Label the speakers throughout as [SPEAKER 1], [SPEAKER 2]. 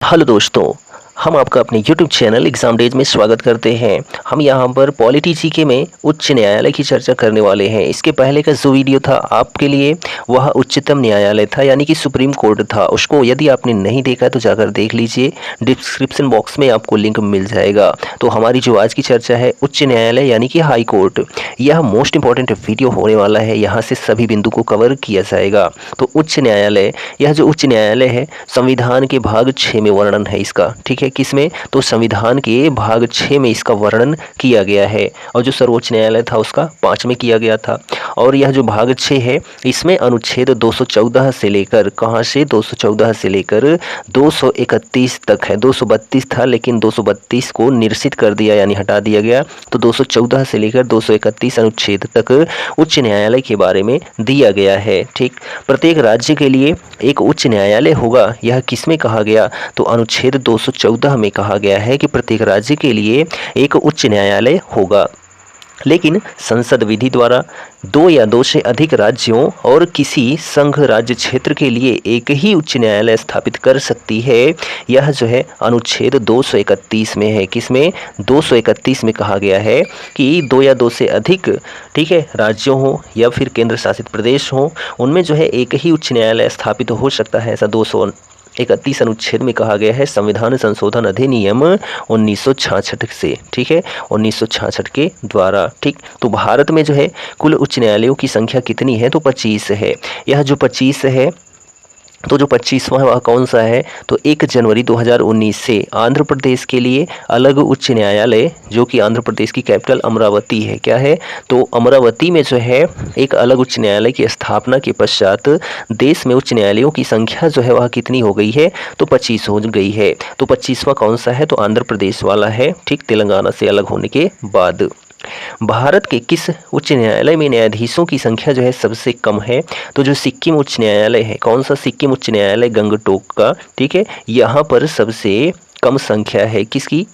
[SPEAKER 1] Hello दोस्तों, हम आपका अपने YouTube चैनल एग्जाम डेज में स्वागत करते हैं। हम यहाँ पर पॉलिटी जीके में उच्च न्यायालय की चर्चा करने वाले हैं। इसके पहले का जो वीडियो था आपके लिए वह उच्चतम न्यायालय था, यानी कि सुप्रीम कोर्ट था। उसको यदि आपने नहीं देखा तो जाकर देख लीजिए, डिस्क्रिप्शन बॉक्स में आपको लिंक मिल जाएगा। तो हमारी जो आज की चर्चा है उच्च न्यायालय यानी कि हाई कोर्ट, यह मोस्ट इंपॉर्टेंट वीडियो होने वाला है। यहाँ से सभी बिंदु को कवर किया जाएगा। तो उच्च न्यायालय, यह जो उच्च न्यायालय है संविधान के भाग 6 में वर्णन है इसका, ठीक है। किसमें? तो संविधान के भाग 6 में इसका वर्णन किया गया है। और जो सर्वोच्च न्यायालय था उसका 5 में किया गया था। और यह जो भाग 6 है इसमें अनुच्छेद 214 से लेकर, कहाँ से? 214 से लेकर 231 तक है। 232 था लेकिन 232 को निरसित कर दिया यानी हटा दिया गया। तो 214 से लेकर 231 अनुच्छेद तक उच्च न्यायालय के बारे में दिया गया है, ठीक। प्रत्येक राज्य के लिए एक उच्च न्यायालय होगा, यह किसमें कहा गया? तो अनुच्छेद 214 में कहा गया है कि प्रत्येक राज्य के लिए एक उच्च न्यायालय होगा। लेकिन संसद विधि द्वारा 2 या 2 से अधिक राज्यों और किसी संघ राज्य क्षेत्र के लिए एक ही उच्च न्यायालय स्थापित कर सकती है। यह जो है अनुच्छेद 231 में है। किसमें? 231 में कहा गया है कि 2 या 2 से अधिक, ठीक है, राज्यों हो या फिर केंद्र शासित प्रदेश हो, उनमें जो है एक ही उच्च न्यायालय स्थापित हो सकता है। ऐसा 231 अनुच्छेद में कहा गया है संविधान संशोधन अधिनियम 1966 से, ठीक है, 1966 के द्वारा, ठीक। तो भारत में जो है कुल उच्च न्यायालयों की संख्या कितनी है? तो 25 है। यह जो 25 है, तो जो 25वां वह कौन सा है? तो 1 जनवरी 2019 से आंध्र प्रदेश के लिए अलग उच्च न्यायालय, जो कि आंध्र प्रदेश की कैपिटल अमरावती है, क्या है? तो अमरावती में जो है एक अलग उच्च न्यायालय की स्थापना के पश्चात देश में उच्च न्यायालयों की संख्या जो है वह कितनी हो गई है? तो 25 हो गई है। तो 25वां कौन सा है? तो आंध्र प्रदेश वाला है, ठीक, तेलंगाना से अलग होने के बाद। भारत के किस उच्च न्यायालय में न्यायाधीशों की संख्या जो है सबसे कम है? तो जो सिक्किम उच्च न्यायालय है, कौन सा? सिक्किम उच्च न्यायालय गंगटोक का, ठीक है, यहाँ पर सबसे कम संख्या है किसकी?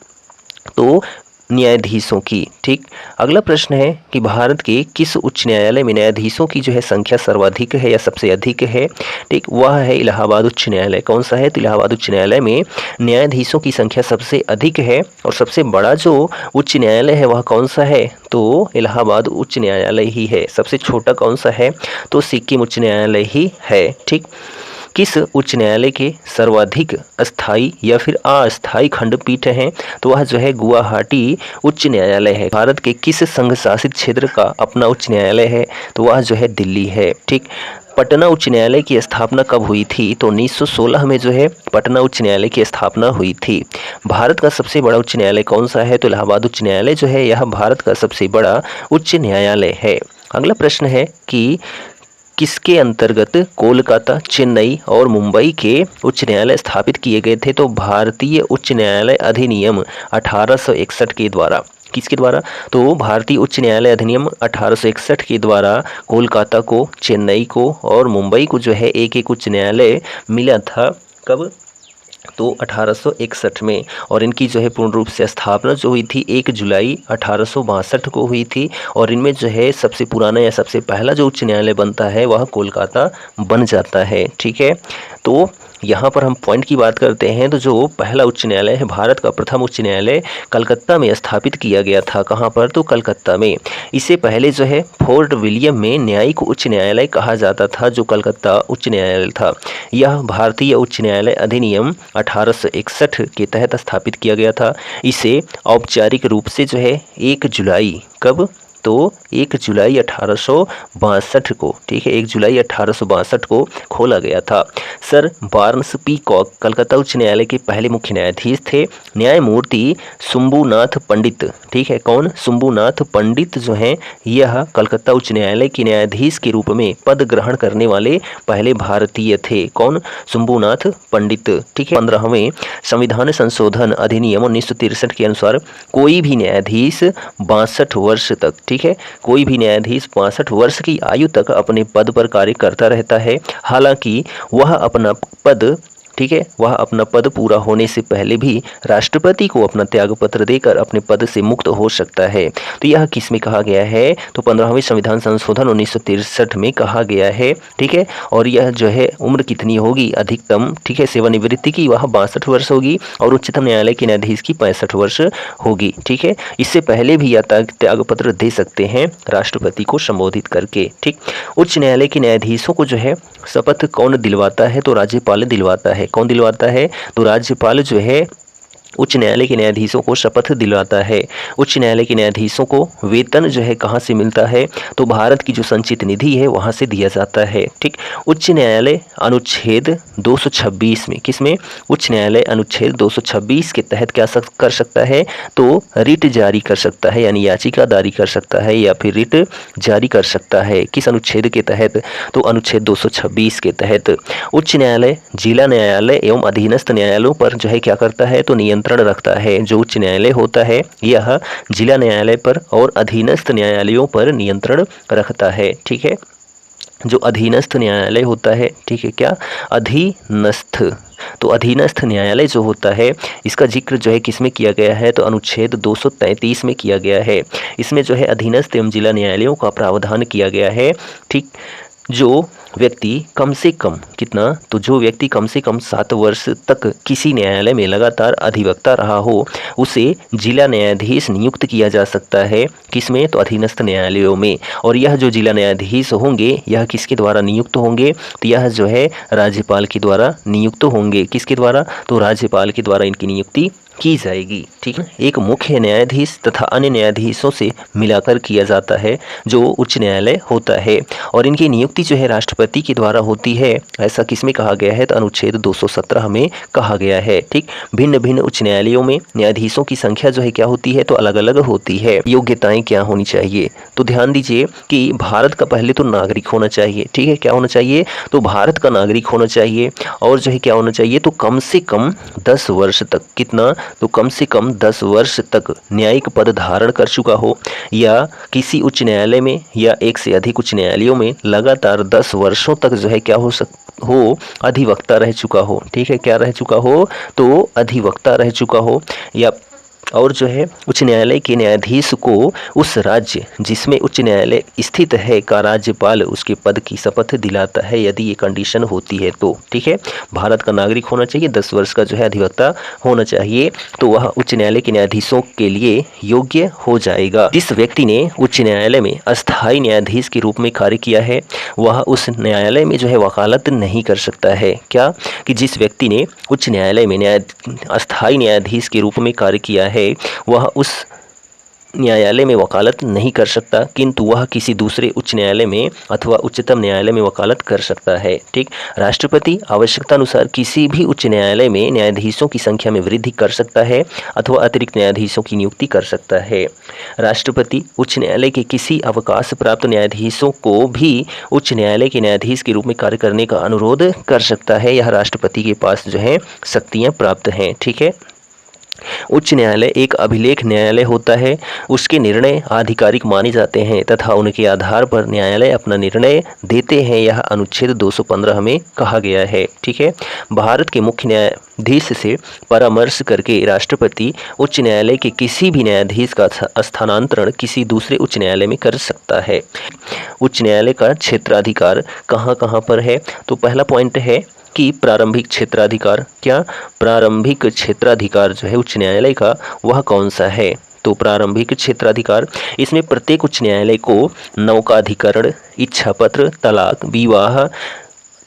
[SPEAKER 1] तो न्यायाधीशों की, ठीक। अगला प्रश्न है कि भारत के किस उच्च न्यायालय में न्यायाधीशों की जो है संख्या सर्वाधिक है या सबसे अधिक है? ठीक, वह है इलाहाबाद उच्च न्यायालय। कौन सा है? तो इलाहाबाद उच्च न्यायालय में न्यायाधीशों की संख्या सबसे अधिक है। और सबसे बड़ा जो उच्च न्यायालय है वह कौन सा है? तो इलाहाबाद उच्च न्यायालय ही है। सबसे छोटा कौन सा है? तो सिक्किम उच्च न्यायालय ही है, ठीक। किस उच्च न्यायालय के सर्वाधिक अस्थाई या फिर अस्थाई खंडपीठ हैं? तो वह जो है गुवाहाटी उच्च न्यायालय है। भारत के किस संघ शासित क्षेत्र का अपना उच्च न्यायालय है? तो वह जो है दिल्ली है, ठीक। पटना उच्च न्यायालय की स्थापना कब हुई थी? तो 1916 में जो है पटना उच्च न्यायालय की स्थापना हुई थी। भारत का सबसे बड़ा उच्च न्यायालय कौन सा है? तो इलाहाबाद उच्च न्यायालय जो है यह भारत का सबसे बड़ा उच्च न्यायालय है। अगला प्रश्न है कि किसके अंतर्गत कोलकाता, चेन्नई और मुंबई के उच्च न्यायालय स्थापित किए गए थे? तो भारतीय उच्च न्यायालय अधिनियम 1861 के द्वारा। किसके द्वारा? तो भारतीय उच्च न्यायालय अधिनियम 1861 के द्वारा कोलकाता को, चेन्नई को और मुंबई को जो है एक एक उच्च न्यायालय मिला था। कब? तो 1861 में। और इनकी जो है पूर्ण रूप से स्थापना जो हुई थी 1 जुलाई 1862 को हुई थी। और इनमें जो है सबसे पुराना या सबसे पहला जो उच्च न्यायालय बनता है वह कोलकाता बन जाता है, ठीक है। तो यहाँ पर हम पॉइंट की बात करते हैं तो जो पहला उच्च न्यायालय है, भारत का प्रथम उच्च न्यायालय कलकत्ता में स्थापित किया गया था। कहाँ पर? तो कलकत्ता में। इससे पहले जो है फोर्ट विलियम में न्यायिक उच्च न्यायालय कहा जाता था, जो कलकत्ता उच्च न्यायालय था। यह भारतीय उच्च न्यायालय अधिनियम 1861 के तहत स्थापित किया गया था। इसे औपचारिक रूप से जो है 1 जुलाई, कब? तो 1 जुलाई 1862 को, ठीक है, 1 जुलाई 1862 को खोला गया था। Sir Barnes Peacock Calcutta उच्च न्यायालय के पहले मुख्य न्यायाधीश थे। न्यायमूर्ति शंभुनाथ पंडित, ठीक है, कौन? शंभुनाथ पंडित जो हैं यह कलकत्ता उच्च न्यायालय के न्यायाधीश के रूप में पद ग्रहण करने वाले पहले भारतीय थे। कौन? शंभुनाथ पंडित, ठीक है। 15वें संविधान संशोधन अधिनियम 1963 के अनुसार कोई भी न्यायाधीश 62 वर्ष तक, ठीक है, कोई भी न्यायाधीश 62 वर्ष की आयु तक अपने पद पर कार्य करता रहता है। हालांकि वह अपना पद ठीक है, वह अपना पद पूरा होने से पहले भी राष्ट्रपति को अपना त्यागपत्र देकर अपने पद से मुक्त हो सकता है। तो यह किस में कहा गया है? तो 15वें संविधान संशोधन 1963 में कहा गया है। ठीक है, और यह जो है उम्र कितनी होगी अधिकतम, ठीक है, सेवानिवृत्ति की, वह 62 वर्ष होगी और उच्चतम न्यायालय के न्यायाधीश की 65 वर्ष होगी। ठीक है, इससे पहले भी यह त्यागपत्र दे सकते हैं राष्ट्रपति को संबोधित करके। ठीक, उच्च न्यायालय के न्यायाधीशों को जो है शपथ कौन दिलवाता है? तो राज्यपाल दिलवाता है। कौन दिलवाता है? तो राज्यपाल जो है उच्च न्यायालय के न्यायाधीशों को शपथ दिलवाता है। उच्च न्यायालय के न्यायाधीशों को वेतन जो है कहाँ से मिलता है? तो भारत की जो संचित निधि है वहाँ से दिया जाता है। ठीक, उच्च न्यायालय अनुच्छेद 226 में, किसमें? उच्च न्यायालय अनुच्छेद 226 के तहत क्या कर सकता है? तो रिट जारी कर सकता है, यानी याचिका जारी कर सकता है या फिर रिट जारी कर सकता है। किस अनुच्छेद के तहत? तो अनुच्छेद 226 के तहत। उच्च न्यायालय जिला न्यायालय एवं अधीनस्थ न्यायालयों पर जो है क्या करता है? तो नियंत्रण रखता है। जो उच्च न्यायालय होता है यह जिला न्यायालय पर और अधीनस्थ न्यायालयों पर नियंत्रण रखता है। ठीक है, जो अधीनस्थ न्यायालय होता है, ठीक है, क्या? अधीनस्थ। तो अधीनस्थ न्यायालय जो होता है इसका जिक्र जो है किसमें किया गया है? तो अनुच्छेद 233 में किया गया है। इसमें जो है अधीनस्थ एवं जिला न्यायालयों का प्रावधान किया गया है। ठीक, जो व्यक्ति कम से कम कितना? तो जो व्यक्ति कम से कम 7 वर्ष तक किसी न्यायालय में लगातार अधिवक्ता रहा हो उसे जिला न्यायाधीश नियुक्त किया जा सकता है। किसमें? तो अधीनस्थ न्यायालयों में। और यह जो जिला न्यायाधीश होंगे यह किसके द्वारा नियुक्त होंगे? तो यह जो है राज्यपाल के द्वारा नियुक्त होंगे। किसके द्वारा? तो राज्यपाल के द्वारा इनकी नियुक्ति की जाएगी। ठीक है, एक मुख्य न्यायाधीश तथा अन्य न्यायाधीशों से मिलाकर किया जाता है जो उच्च न्यायालय होता है, और इनकी नियुक्ति जो है राष्ट्रपति के द्वारा होती है। ऐसा किसमें कहा गया है? तो अनुच्छेद 217 में कहा गया है। ठीक, भिन्न भिन्न उच्च न्यायालयों में न्यायाधीशों की संख्या जो है क्या होती है? तो अलग अलग होती है। योग्यताएं क्या होनी चाहिए? तो ध्यान दीजिए कि भारत का पहले तो नागरिक होना चाहिए। ठीक है, क्या होना चाहिए? तो भारत का नागरिक होना चाहिए, और जो है क्या होना चाहिए? तो कम से कम 10 वर्ष तक, कितना? तो कम से कम 10 वर्ष तक न्यायिक पद धारण कर चुका हो, या किसी उच्च न्यायालय में या एक से अधिक उच्च न्यायालयों में लगातार 10 वर्षों तक जो है क्या हो अधिवक्ता रह चुका हो। ठीक है, क्या रह चुका हो? तो अधिवक्ता रह चुका हो, या और जो है उच्च न्यायालय के न्यायाधीश को उस राज्य जिसमें उच्च न्यायालय स्थित है का राज्यपाल उसके पद की शपथ दिलाता है, यदि ये कंडीशन होती है तो। ठीक है, भारत का नागरिक होना चाहिए, 10 वर्ष का जो है अधिवक्ता होना चाहिए, तो वह उच्च न्यायालय के न्यायाधीशों के लिए योग्य हो जाएगा। जिस व्यक्ति ने उच्च न्यायालय में अस्थायी न्यायाधीश के रूप में कार्य किया है वह उस न्यायालय में जो है वकालत नहीं कर सकता है। क्या? कि जिस व्यक्ति ने उच्च न्यायालय में अस्थायी न्यायाधीश के रूप में कार्य किया है वह उस न्यायालय में वकालत नहीं कर सकता, किंतु वह किसी दूसरे उच्च न्यायालय में अथवा उच्चतम न्यायालय में वकालत कर सकता है। ठीक, राष्ट्रपति आवश्यकता अनुसार किसी भी उच्च न्यायालय में न्यायाधीशों की संख्या में वृद्धि कर सकता है अथवा अतिरिक्त न्यायाधीशों की नियुक्ति कर सकता है। राष्ट्रपति उच्च न्यायालय के किसी अवकाश प्राप्त न्यायाधीशों को भी उच्च न्यायालय के न्यायाधीश के रूप में कार्य करने का अनुरोध कर सकता है। यह राष्ट्रपति के पास जो है शक्तियाँ प्राप्त हैं। ठीक है, उच्च न्यायालय एक अभिलेख न्यायालय होता है, उसके निर्णय आधिकारिक माने जाते हैं तथा उनके आधार पर न्यायालय अपना निर्णय देते हैं। यह अनुच्छेद 215 में कहा गया है। ठीक है, भारत के मुख्य न्यायाधीश से परामर्श करके राष्ट्रपति उच्च न्यायालय के किसी भी न्यायाधीश का स्थानांतरण किसी दूसरे उच्च न्यायालय में कर सकता है। उच्च न्यायालय का क्षेत्राधिकार कहाँ कहाँ पर है? तो पहला पॉइंट है कि प्रारंभिक क्षेत्राधिकार। क्या? प्रारंभिक क्षेत्राधिकार जो है उच्च न्यायालय का वह कौन सा है? तो प्रारंभिक क्षेत्राधिकार, इसमें प्रत्येक उच्च न्यायालय को नौकाधिकरण, इच्छा पत्र, तलाक, विवाह,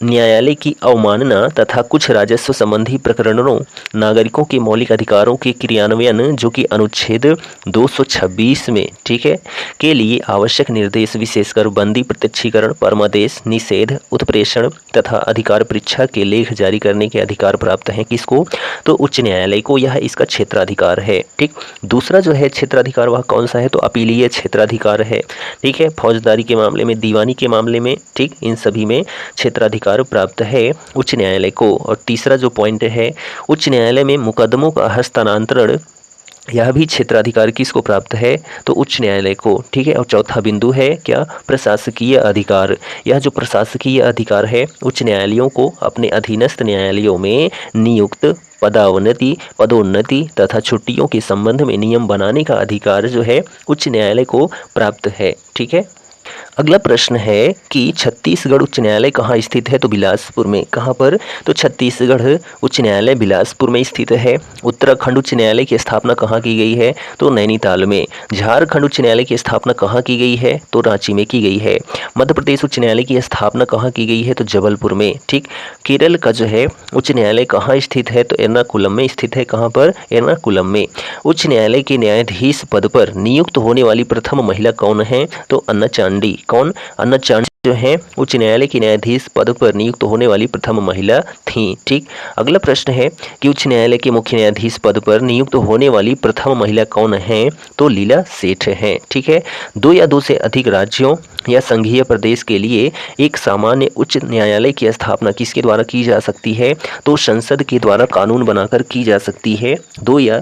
[SPEAKER 1] न्यायालय की अवमानना तथा कुछ राजस्व संबंधी प्रकरणों, नागरिकों के मौलिक अधिकारों के क्रियान्वयन जो कि अनुच्छेद 226 में, ठीक है, के लिए आवश्यक निर्देश विशेषकर बंदी, प्रत्यक्षीकरण, परमादेश, निषेध, उत्प्रेषण तथा अधिकार परीक्षा के लेख जारी करने के अधिकार प्राप्त हैं। किसको? तो उच्च न्यायालय को। यह इसका क्षेत्राधिकार है। ठीक, दूसरा जो है क्षेत्राधिकार वह कौन सा है? तो अपीलीय क्षेत्राधिकार है। ठीक है, फौजदारी के मामले में, दीवानी के मामले में, ठीक, इन सभी में क्षेत्राधिकार प्राप्त है उच्च न्यायालय को। और तीसरा जो पॉइंट है, उच्च न्यायालय में मुकदमों का हस्तांतरण यह भी क्षेत्राधिकार किसको प्राप्त है, तो उच्च न्यायालय को। ठीक है, और चौथा बिंदु है क्या, प्रशासकीय अधिकार। यह जो प्रशासकीय अधिकार है, उच्च न्यायालयों को अपने अधीनस्थ न्यायालयों में नियुक्त पदोन्नति तथा छुट्टियों के संबंध में नियम बनाने का अधिकार जो है उच्च न्यायालय को प्राप्त है। ठीक है। अगला प्रश्न है कि छत्तीसगढ़ उच्च न्यायालय कहाँ स्थित है, तो बिलासपुर में। कहाँ पर, तो छत्तीसगढ़ उच्च न्यायालय बिलासपुर में स्थित है। उत्तराखंड उच्च न्यायालय की स्थापना कहाँ की गई है, तो नैनीताल में। झारखंड उच्च न्यायालय की स्थापना कहाँ की गई है, तो रांची में की गई है। मध्य प्रदेश उच्च न्यायालय की स्थापना कहाँ की गई है, तो जबलपुर में। ठीक। केरल का जो है उच्च न्यायालय कहाँ स्थित है, तो एर्नाकुलम में स्थित है। कहाँ पर, एर्नाकुलम में। उच्च न्यायालय के न्यायाधीश पद पर नियुक्त होने वाली प्रथम महिला कौन है, तो अन्ना चांडी। कौन, अन्ना चांडी जो है उच्च न्यायालय के न्यायाधीश पद पर नियुक्त होने वाली प्रथम महिला थी। ठीक। अगला प्रश्न है कि उच्च न्यायालय के मुख्य न्यायाधीश पद पर नियुक्त होने वाली प्रथम महिला कौन है, तो लीला सेठ है। ठीक है। दो या दो से अधिक राज्यों या संघीय प्रदेश के लिए एक सामान्य उच्च न्यायालय की स्थापना किसके द्वारा की जा सकती है, तो संसद के द्वारा कानून बनाकर की जा सकती है। दो या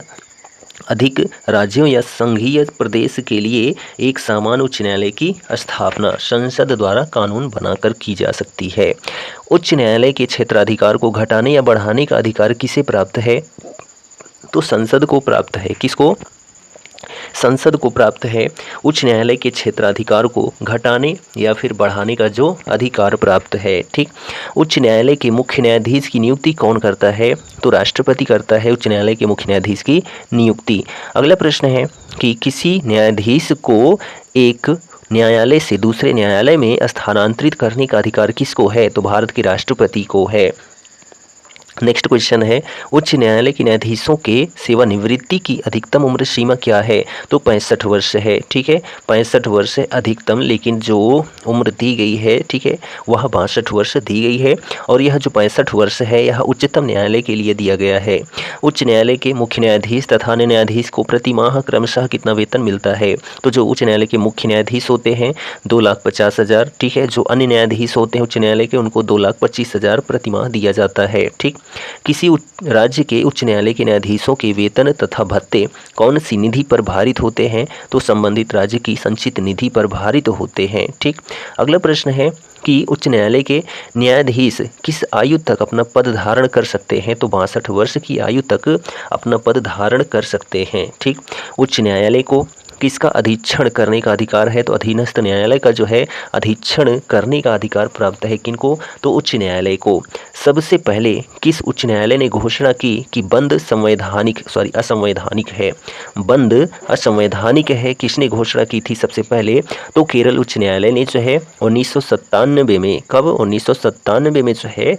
[SPEAKER 1] अधिक राज्यों या संघीय प्रदेश के लिए एक सामान्य उच्च न्यायालय की स्थापना संसद द्वारा कानून बनाकर की जा सकती है। उच्च न्यायालय के क्षेत्राधिकार को घटाने या बढ़ाने का अधिकार किसे प्राप्त है, तो संसद को प्राप्त है। किसको, संसद को प्राप्त है। उच्च न्यायालय के क्षेत्राधिकार को घटाने या फिर बढ़ाने का जो अधिकार प्राप्त है। ठीक। उच्च न्यायालय के मुख्य न्यायाधीश की नियुक्ति कौन करता है, तो राष्ट्रपति करता है उच्च न्यायालय के मुख्य न्यायाधीश की नियुक्ति। अगला प्रश्न है कि किसी न्यायाधीश को एक न्यायालय से दूसरे न्यायालय में स्थानांतरित करने का अधिकार किसको है, तो भारत के राष्ट्रपति को है। नेक्स्ट क्वेश्चन है, उच्च न्यायालय के न्यायाधीशों के सेवानिवृत्ति की अधिकतम उम्र सीमा क्या है, तो 65 वर्ष है। ठीक है, 65 वर्ष है अधिकतम, लेकिन जो उम्र दी गई है, ठीक है, वह 62 वर्ष दी गई है। और यह जो 65 वर्ष है यह उच्चतम न्यायालय के लिए दिया गया है। उच्च न्यायालय के मुख्य न्यायाधीश तथा अन्य न्यायाधीश को प्रति माह क्रमशः कितना वेतन मिलता है, तो जो उच्च न्यायालय के मुख्य न्यायाधीश होते हैं 2,50,000। ठीक है, जो अन्य न्यायाधीश होते हैं उच्च न्यायालय के उनको 2,25,000 प्रति माह दिया जाता है। ठीक। किसी राज्य के उच्च न्यायालय के न्यायाधीशों के वेतन तथा भत्ते कौन सी निधि पर भारित होते हैं, तो संबंधित राज्य की संचित निधि पर भारित होते हैं। ठीक। अगला प्रश्न है कि उच्च न्यायालय के न्यायाधीश किस आयु तक अपना पद धारण कर सकते हैं, तो 62 वर्ष की आयु तक अपना पद धारण कर सकते हैं। ठीक। उच्च न्यायालय को किसका अधीक्षण करने का अधिकार है, तो अधीनस्थ न्यायालय का जो है अधीक्षण करने का अधिकार प्राप्त है। किनको, तो उच्च न्यायालय को। सबसे पहले किस उच्च न्यायालय ने घोषणा की कि बंद असंवैधानिक है। बंद असंवैधानिक है, किसने घोषणा की थी सबसे पहले, तो केरल उच्च न्यायालय ने जो है 1997 में। कब, 1997 में जो है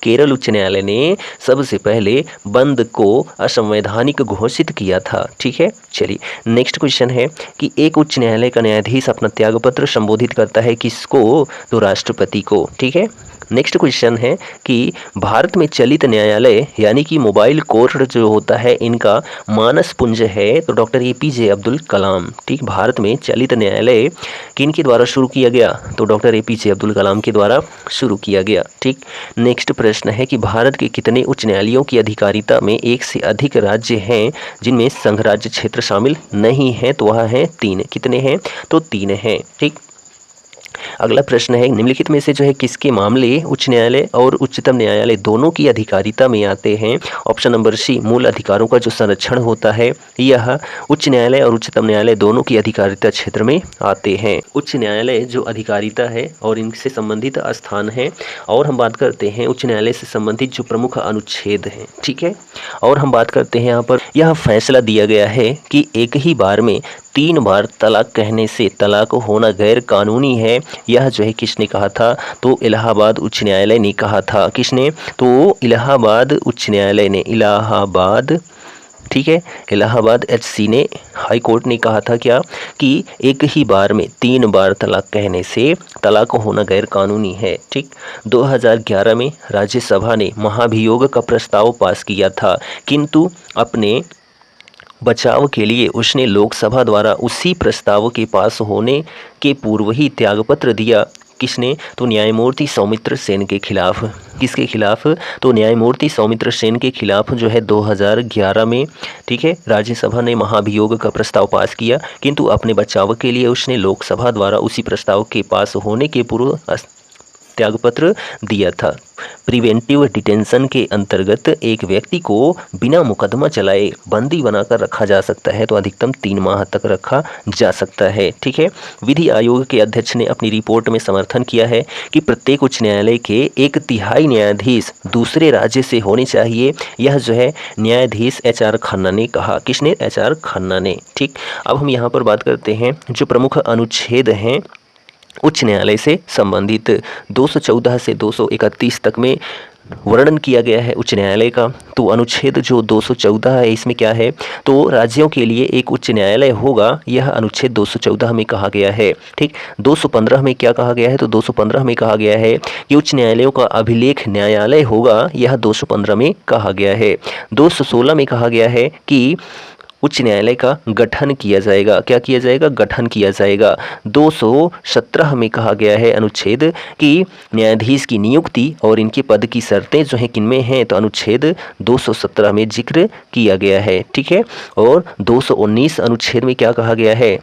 [SPEAKER 1] केरल उच्च न्यायालय ने सबसे पहले बंद को असंवैधानिक घोषित किया था। ठीक है, चलिए नेक्स्ट क्वेश्चन है कि एक उच्च न्यायालय का न्यायाधीश अपना त्यागपत्र संबोधित करता है किसको, तो राष्ट्रपति को। ठीक है। नेक्स्ट क्वेश्चन है कि भारत में चलित न्यायालय यानी कि मोबाइल कोर्ट जो होता है इनका मानस पुंज है, तो डॉक्टर APJ अब्दुल कलाम। ठीक। भारत में चलित न्यायालय किनके द्वारा शुरू किया गया, तो डॉक्टर APJ अब्दुल कलाम के द्वारा शुरू किया गया। ठीक। नेक्स्ट प्रश्न है कि भारत के कितने उच्च न्यायालयों की अधिकारिता में एक से अधिक राज्य हैं जिनमें संघ राज्य क्षेत्र शामिल नहीं है, तो वह है 3। कितने हैं, तो 3 हैं। ठीक। अगला प्रश्न है निम्नलिखित में से जो है किसके मामले उच्च न्यायालय और उच्चतम न्यायालय दोनों की अधिकारिता में आते हैं। ऑप्शन नंबर सी, मूल अधिकारों का जो संरक्षण होता है यह उच्च न्यायालय और उच्चतम न्यायालय दोनों की अधिकारिता क्षेत्र में आते हैं। उच्च न्यायालय जो अधिकारिता है और इनसे संबंधित स्थान है, और हम बात करते हैं उच्च न्यायालय से संबंधित जो प्रमुख अनुच्छेद हैं। ठीक है, और हम बात करते हैं यहाँ पर यह फैसला दिया गया है कि एक ही बार में 3 बार तलाक कहने से तलाक होना गैर कानूनी है। यह जो है किसने कहा था, तो इलाहाबाद उच्च न्यायालय ने कहा था। किसने, तो इलाहाबाद उच्च न्यायालय ने। इलाहाबाद, ठीक है, इलाहाबाद HC ने, हाई कोर्ट ने कहा था क्या, कि एक ही बार में 3 बार तलाक कहने से तलाक होना गैर कानूनी है। ठीक। 2011 में राज्यसभा ने महाभियोग का प्रस्ताव पास किया था, किंतु अपने बचाव के लिए उसने लोकसभा द्वारा उसी प्रस्ताव के पास होने के पूर्व ही त्यागपत्र दिया। किसने? तो न्यायमूर्ति सौमित्र सेन के खिलाफ। किसके खिलाफ? तो न्यायमूर्ति सौमित्र सेन के खिलाफ जो है 2011 में, ठीक है, राज्यसभा ने महाभियोग का प्रस्ताव पास किया, किंतु अपने बचाव के लिए उसने लोकसभा द्वारा उसी प्रस्ताव के पास होने के पूर्व त्यागपत्र दिया था। प्रिवेंटिव डिटेंशन के अंतर्गत एक व्यक्ति को बिना मुकदमा चलाए बंदी बनाकर रखा जा सकता है, तो अधिकतम 3 माह तक रखा जा सकता है, ठीक है। विधि आयोग के अध्यक्ष ने अपनी रिपोर्ट में समर्थन किया है कि प्रत्येक उच्च न्यायालय के 1/3 न्यायाधीश दूसरे राज्य से होने चाहिए। यह जो है न्यायाधीश HR खन्ना ने कहा। किसने? HR खन्ना ने, ठीक। अब हम यहाँ पर बात करते हैं जो प्रमुख अनुच्छेद हैं उच्च न्यायालय से संबंधित। 214 से 231 तक में वर्णन किया गया है उच्च न्यायालय का। तो अनुच्छेद जो 214 है इसमें क्या है? तो राज्यों के लिए एक उच्च न्यायालय होगा, यह अनुच्छेद 214 में कहा गया है, ठीक। 215 में क्या कहा गया है? तो 215 में कहा गया है कि उच्च न्यायालयों का अभिलेख न्यायालय होगा, यह 215 में कहा गया है। 216 में कहा गया है कि उच्च न्यायालय का गठन किया जाएगा। क्या किया जाएगा? गठन किया जाएगा। 217 में कहा गया है अनुच्छेद कि न्यायाधीश की नियुक्ति और इनके पद की शर्तें जो हैं किनमें हैं? तो अनुच्छेद 217 में जिक्र किया गया है, ठीक है। और 219 अनुच्छेद में क्या कहा गया है?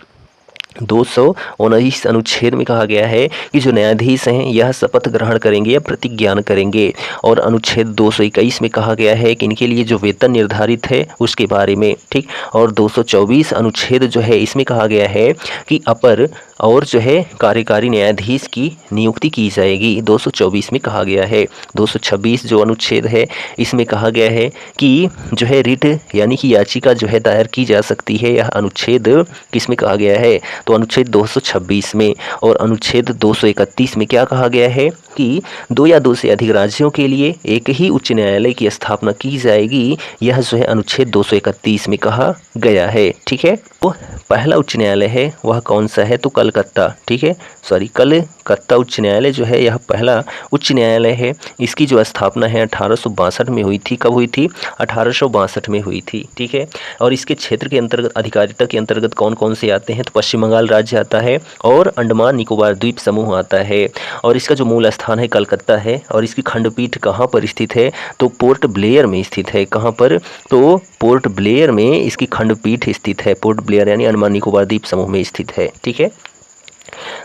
[SPEAKER 1] 219 अनुच्छेद में कहा गया है कि जो न्यायाधीश हैं यह शपथ ग्रहण करेंगे या प्रतिज्ञान करेंगे। और अनुच्छेद 221 में कहा गया है कि इनके लिए जो वेतन निर्धारित है उसके बारे में, ठीक। और 224 अनुच्छेद जो है इसमें कहा गया है कि अपर और जो है कार्यकारी न्यायाधीश की नियुक्ति की जाएगी, 224 में कहा गया है। 226 जो अनुच्छेद है इसमें कहा गया है कि जो है रिट यानी कि याचिका जो है दायर की जा सकती है, यह अनुच्छेद किसमें कहा गया है? तो अनुच्छेद 226 में। और अनुच्छेद 231 में क्या कहा गया है कि 2 या 2 से अधिक राज्यों के लिए एक ही उच्च न्यायालय की स्थापना की जाएगी, यह जो है अनुच्छेद 231 में कहा गया है, ठीक है। तो पहला उच्च न्यायालय है वह कौन सा है? तो कलकत्ता, ठीक है, कलकत्ता उच्च न्यायालय जो है यह पहला उच्च न्यायालय है। इसकी जो स्थापना है 1862 में हुई थी। कब हुई थी? 1862 में हुई थी, ठीक है। और इसके क्षेत्र के अंतर्गत, अधिकारिता के अंतर्गत कौन कौन से आते हैं? तो पश्चिम बंगाल राज्य आता है और अंडमान निकोबार द्वीप समूह आता है। और इसका जो मूल स्थान है कलकत्ता है। और इसकी खंडपीठ कहाँ पर स्थित है? तो पोर्ट ब्लेयर में स्थित है। कहाँ पर? तो पोर्ट ब्लेयर में इसकी खंडपीठ स्थित है। पोर्ट ब्लेयर यानी अंडमान निकोबार द्वीप समूह में स्थित है, ठीक है।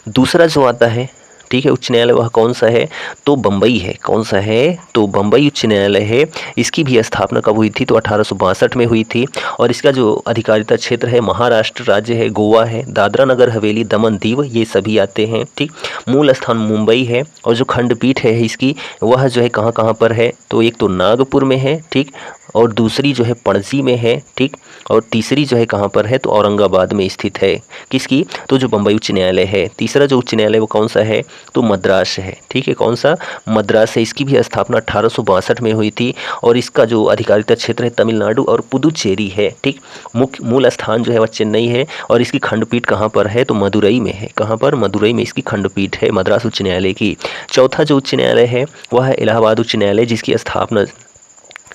[SPEAKER 1] दूसरा जो आता है, ठीक है, उच्च न्यायालय वह कौन सा है? तो बम्बई है। कौन सा है? तो बम्बई उच्च न्यायालय है। इसकी भी स्थापना कब हुई थी? तो 1862 में हुई थी। और इसका जो अधिकारिता क्षेत्र है महाराष्ट्र राज्य है, गोवा है, दादरा नगर हवेली, दमन दीव, ये सभी आते हैं, ठीक। मूल स्थान मुंबई है। और जो खंडपीठ है इसकी वह जो है कहाँ कहाँ पर है? तो एक तो नागपुर में है, ठीक, और दूसरी जो है पणजी में है, ठीक, और तीसरी जो है कहाँ पर है? तो औरंगाबाद में स्थित है। किसकी? तो जो बम्बई उच्च न्यायालय है। तीसरा जो उच्च न्यायालय वो कौन सा है? तो मद्रास है, ठीक है। कौन सा? मद्रास है। इसकी भी स्थापना 1862 में हुई थी। और इसका जो अधिकारिता क्षेत्र है तमिलनाडु और पुदुचेरी है, ठीक। मूल स्थान जो है वह चेन्नई है। और इसकी खंडपीठ कहाँ पर है? तो मदुरई में है। कहाँ पर? मदुरई में इसकी खंडपीठ है मद्रास उच्च न्यायालय की। चौथा जो उच्च न्यायालय है वह है इलाहाबाद उच्च न्यायालय, जिसकी स्थापना,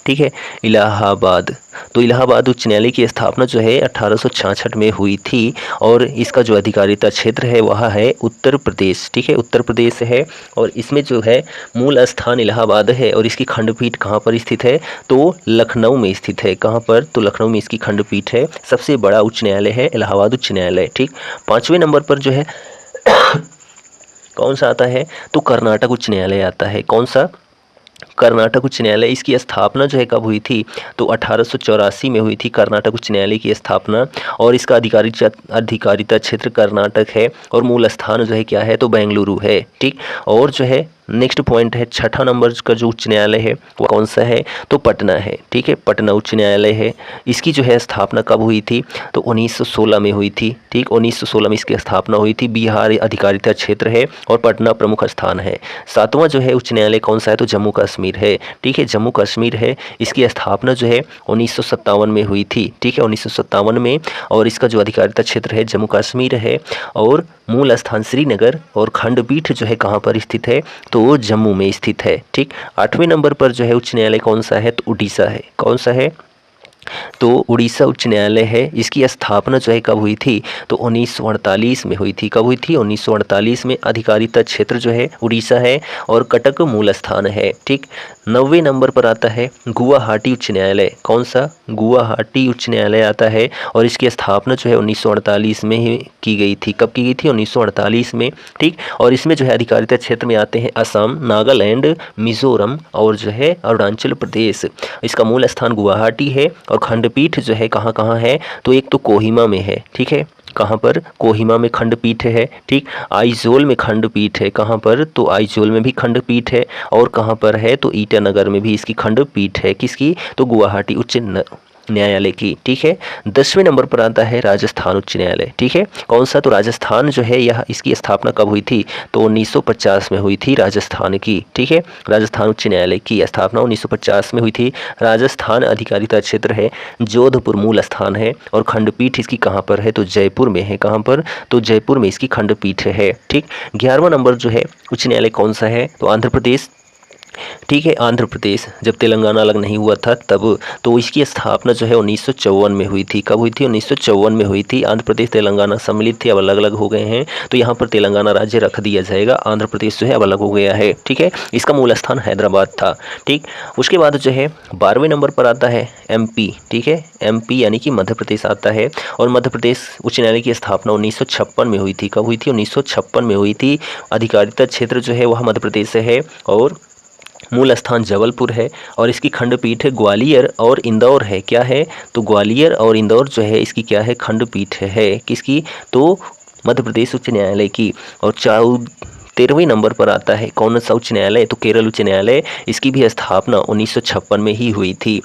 [SPEAKER 1] ठीक है, इलाहाबाद। तो इलाहाबाद उच्च न्यायालय की स्थापना जो है 1866 में हुई थी। और इसका जो अधिकारिता क्षेत्र है वह है उत्तर प्रदेश, ठीक है, उत्तर प्रदेश है। और इसमें जो है मूल स्थान इलाहाबाद है। और इसकी खंडपीठ कहाँ पर स्थित है? तो लखनऊ में स्थित है। कहाँ पर? तो लखनऊ में इसकी खंडपीठ है। सबसे बड़ा उच्च न्यायालय है इलाहाबाद उच्च न्यायालय, ठीक। 5वें नंबर पर जो है कौन सा आता है? तो कर्नाटक उच्च न्यायालय आता है। कौन सा? कर्नाटक उच्च न्यायालय। इसकी स्थापना जो है कब हुई थी? तो 1884 में हुई थी कर्नाटक उच्च न्यायालय की स्थापना। और इसका अधिकारिता क्षेत्र कर्नाटक है। और मूल स्थान जो है क्या है? तो बेंगलुरु है, ठीक। और जो है नेक्स्ट पॉइंट है 6ठा नंबर का जो उच्च न्यायालय है वो कौन सा है? तो पटना है, ठीक है, पटना उच्च न्यायालय है। इसकी जो है स्थापना कब हुई थी? तो 1916 में हुई थी, ठीक। 1916 में इसकी स्थापना हुई थी। बिहार अधिकारिता क्षेत्र है और पटना प्रमुख स्थान है। 7वां जो है उच्च न्यायालय कौन सा है? तो जम्मू कश्मीर है, ठीक है, जम्मू कश्मीर है। इसकी स्थापना जो है 1957 में हुई थी, ठीक है, 1957 में। और इसका जो अधिकारिता क्षेत्र है जम्मू कश्मीर है। और मूल स्थान श्रीनगर। और खंडपीठ जो है कहाँ पर स्थित है? तो जम्मू में स्थित है, ठीक। 8वें नंबर पर जो है उच्च न्यायालय कौन सा है? तो उड़ीसा है। कौन सा है? तो उड़ीसा उच्च न्यायालय है, इसकी स्थापना जो है कब हुई थी, तो 1948 में हुई थी। कब हुई थी, 1948 में। अधिकारिता क्षेत्र जो है उड़ीसा है और कटक मूल स्थान है। ठीक। 90वें नंबर पर आता है गुवाहाटी उच्च न्यायालय। कौन सा, गुवाहाटी उच्च न्यायालय आता है और इसकी स्थापना जो है 1948 में ही की गई थी। कब की गई थी, 1948 में। ठीक। और इसमें जो है अधिकारिता क्षेत्र में आते हैं असम, नागालैंड, मिजोरम और जो है अरुणाचल प्रदेश। इसका मूल स्थान गुवाहाटी है और खंडपीठ जो है कहाँ कहाँ है, तो एक तो कोहिमा में है। ठीक है, कहाँ पर, कोहिमा में खंडपीठ है। ठीक। आइजोल में खंडपीठ है। कहाँ पर, तो आइजोल में भी खंडपीठ है। और कहाँ पर है, तो ईटानगर में भी इसकी खंडपीठ है। किसकी, तो गुवाहाटी उच्च न्यायालय की। ठीक है। 10वें नंबर पर आता है राजस्थान उच्च न्यायालय। ठीक है, कौन सा, तो राजस्थान जो है यह, इसकी स्थापना कब हुई थी, तो 1950 में हुई थी राजस्थान की। ठीक है, राजस्थान उच्च न्यायालय की स्थापना 1950 में हुई थी। राजस्थान अधिकारिता क्षेत्र है, जोधपुर मूल स्थान है और खंडपीठ इसकी कहाँ पर है, तो जयपुर में है। कहाँ पर, तो जयपुर में इसकी खंडपीठ है। ठीक। 11वां नंबर जो है उच्च न्यायालय कौन सा है, तो आंध्र प्रदेश। ठीक है, आंध्र प्रदेश, जब तेलंगाना अलग नहीं हुआ था तब, तो इसकी स्थापना जो है 1954 में हुई थी। कब हुई थी, 1954 में हुई थी। आंध्र प्रदेश तेलंगाना सम्मिलित थे, अब अलग अलग हो गए हैं, तो यहाँ पर तेलंगाना राज्य रख दिया जाएगा। आंध्र प्रदेश जो है अब अलग हो गया है। ठीक है, इसका मूल स्थान हैदराबाद था। ठीक। उसके बाद जो है 12वें नंबर पर आता है एमपी। ठीक है, एमपी यानी कि मध्य प्रदेश आता है और मध्य प्रदेश उच्च न्यायालय की स्थापना 1956 में हुई थी। कब हुई थी, 1956 में हुई थी। अधिकारिता क्षेत्र जो है वह मध्य प्रदेश से है और मूल स्थान जबलपुर है और इसकी खंडपीठ ग्वालियर और इंदौर है। क्या है, तो ग्वालियर और इंदौर जो है इसकी क्या है, खंडपीठ है। किसकी, तो मध्य प्रदेश उच्च न्यायालय की। और 13वें नंबर पर आता है कौन सा उच्च न्यायालय, तो केरल उच्च न्यायालय। इसकी भी स्थापना 1956 में ही हुई थी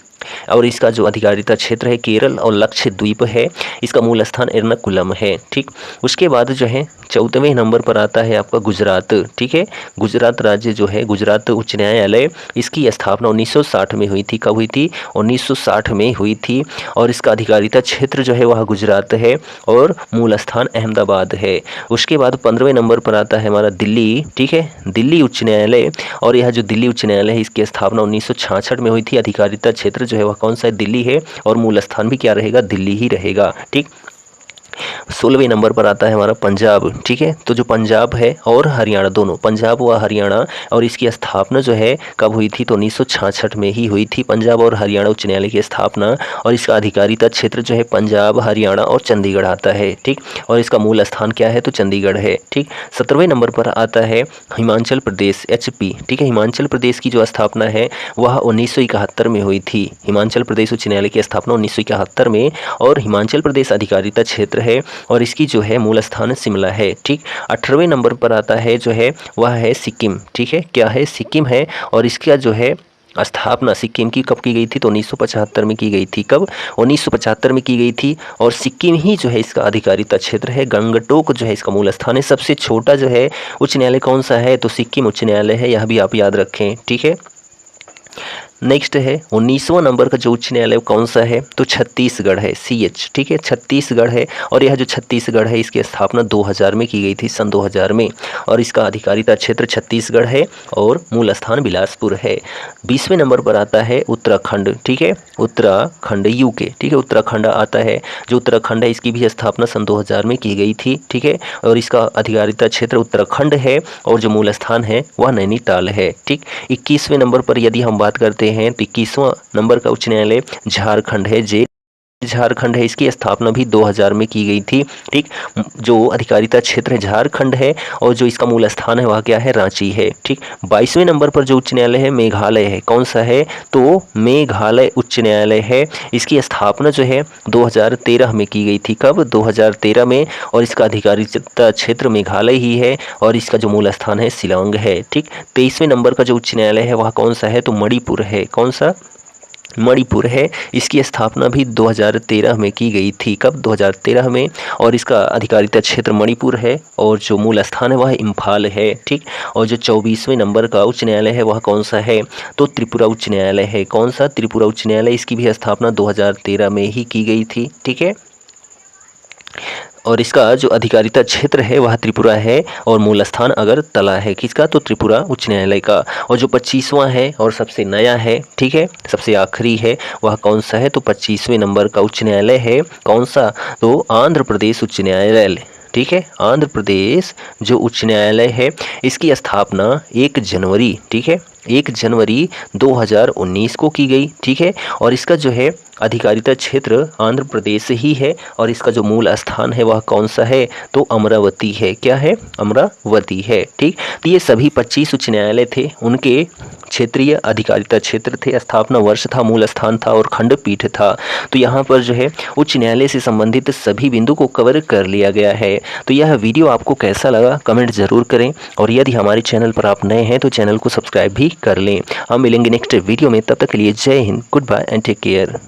[SPEAKER 1] और इसका जो अधिकारिता क्षेत्र है केरल और लक्षद्वीप है। इसका मूल स्थान एर्नाकुलम है। ठीक। उसके बाद जो है 14वें नंबर पर आता है आपका गुजरात। ठीक है, गुजरात राज्य जो है, गुजरात उच्च न्यायालय, इसकी स्थापना 1960 में हुई थी। कब हुई थी, 1960 में हुई थी और इसका अधिकारिता क्षेत्र जो है वह गुजरात है और मूल स्थान अहमदाबाद है। उसके बाद 15वें नंबर पर आता है हमारा दिल्ली। ठीक है, दिल्ली उच्च न्यायालय और यह जो दिल्ली उच्च न्यायालय है इसकी स्थापना 1966 में हुई थी। अधिकारिता क्षेत्र जो है वह कौन सा है, दिल्ली है और मूल स्थान भी क्या रहेगा, दिल्ली ही रहेगा। ठीक। 16वें नंबर पर आता है हमारा पंजाब। ठीक है, तो जो पंजाब है और हरियाणा दोनों, पंजाब व हरियाणा, और इसकी स्थापना जो है कब हुई थी, तो 1966 में ही हुई थी पंजाब और हरियाणा उच्च न्यायालय की स्थापना। और इसका अधिकारिता क्षेत्र जो है पंजाब, हरियाणा और चंडीगढ़ आता है। ठीक। और इसका मूल स्थान क्या है, तो चंडीगढ़ है। ठीक। 17वें नंबर पर आता है हिमाचल प्रदेश, HP। ठीक है, हिमाचल प्रदेश की जो स्थापना है वह 1971 में हुई थी। हिमाचल प्रदेश उच्च न्यायालय की स्थापना 1971 में और हिमाचल प्रदेश अधिकारिता क्षेत्र है और इसकी जो है मूल स्थान शिमला है। ठीक। 18वें नंबर पर आता है जो है वह है सिक्किम। ठीक है, क्या है, सिक्किम है और इसका जो है स्थापना सिक्किम की कब की गई थी, तो 1975 में की गई थी। कब, 1975 में की गई थी और सिक्किम ही जो है इसका अधिकारिता क्षेत्र है। गंगटोक जो है इसका मूल स्थान है। सबसे छोटा जो है उच्च न्यायालय कौन सा है, तो सिक्किम उच्च न्यायालय है, यह भी आप याद रखें। ठीक है। नेक्स्ट है 19वां नंबर का जो उच्च न्यायालय कौन सा है, तो छत्तीसगढ़ है, CH। ठीक है, छत्तीसगढ़ है और यह जो छत्तीसगढ़ है इसकी स्थापना 2000 में की गई थी, सन 2000 में, और इसका अधिकारिता क्षेत्र छत्तीसगढ़ है और मूल स्थान बिलासपुर है। 20वें नंबर पर आता है उत्तराखंड। ठीक है, उत्तराखंड UK। ठीक है, उत्तराखंड आता है, जो उत्तराखंड है इसकी भी स्थापना सन 2000 में की गई थी। ठीक है, और इसका अधिकारिता क्षेत्र उत्तराखंड है और जो मूल स्थान है वह नैनीताल है। ठीक। 21वें नंबर पर यदि हम बात करते हैं तो 21वां नंबर का उच्च न्यायालय झारखंड है, झारखंड है, इसकी स्थापना भी 2000 में की गई थी। ठीक। जो अधिकारिता क्षेत्र है झारखंड है और जो इसका मूल स्थान है वह क्या है, रांची है। ठीक। 22वें नंबर पर जो उच्च न्यायालय है मेघालय है। कौन सा है, तो मेघालय उच्च न्यायालय है। इसकी स्थापना जो है 2013 में की गई थी। कब, 2013 में, और इसका अधिकारिता क्षेत्र मेघालय ही है और इसका जो मूल स्थान है शिलांग है। ठीक। 23वें नंबर का जो उच्च न्यायालय है वह कौन सा है, तो मणिपुर है। कौन सा, मणिपुर है। इसकी स्थापना भी 2013 में की गई थी। कब, 2013 में, और इसका अधिकारिता क्षेत्र मणिपुर है और जो मूल स्थान है वह इम्फाल है। ठीक। और जो 24वें नंबर का उच्च न्यायालय है वह कौन सा है, तो त्रिपुरा उच्च न्यायालय है। कौन सा, त्रिपुरा उच्च न्यायालय, इसकी भी स्थापना 2013 में ही की गई थी। ठीक है। और इसका जो अधिकारिता क्षेत्र है वह त्रिपुरा है और मूल स्थान अगरतला है। किसका? तो त्रिपुरा उच्च न्यायालय का। और जो 25वां है और सबसे नया है, ठीक है, सबसे आखिरी है, वह कौन सा है? तो 25वें नंबर का उच्च न्यायालय है। कौन सा? तो आंध्र प्रदेश उच्च न्यायालय। ठीक है, आंध्र प्रदेश जो उच्च न्यायालय है इसकी स्थापना 1 जनवरी, ठीक है, 1 जनवरी 2019 को की गई। ठीक है, और इसका जो है अधिकारिता क्षेत्र आंध्र प्रदेश ही है और इसका जो मूल स्थान है वह कौन सा है? तो अमरावती है। क्या है? अमरावती है। ठीक, तो ये सभी 25 उच्च न्यायालय थे, उनके क्षेत्रीय अधिकारिता क्षेत्र थे, स्थापना वर्ष था, मूल स्थान था और खंडपीठ था। तो यहाँ पर जो है उच्च न्यायालय से संबंधित सभी बिंदु को कवर कर लिया गया है। तो यह वीडियो आपको कैसा लगा कमेंट ज़रूर करें और यदि हमारे चैनल पर आप नए हैं तो चैनल को सब्सक्राइब भी कर लें। हम मिलेंगे नेक्स्ट वीडियो में, तब तक के लिए Jai Hind, goodbye and take care.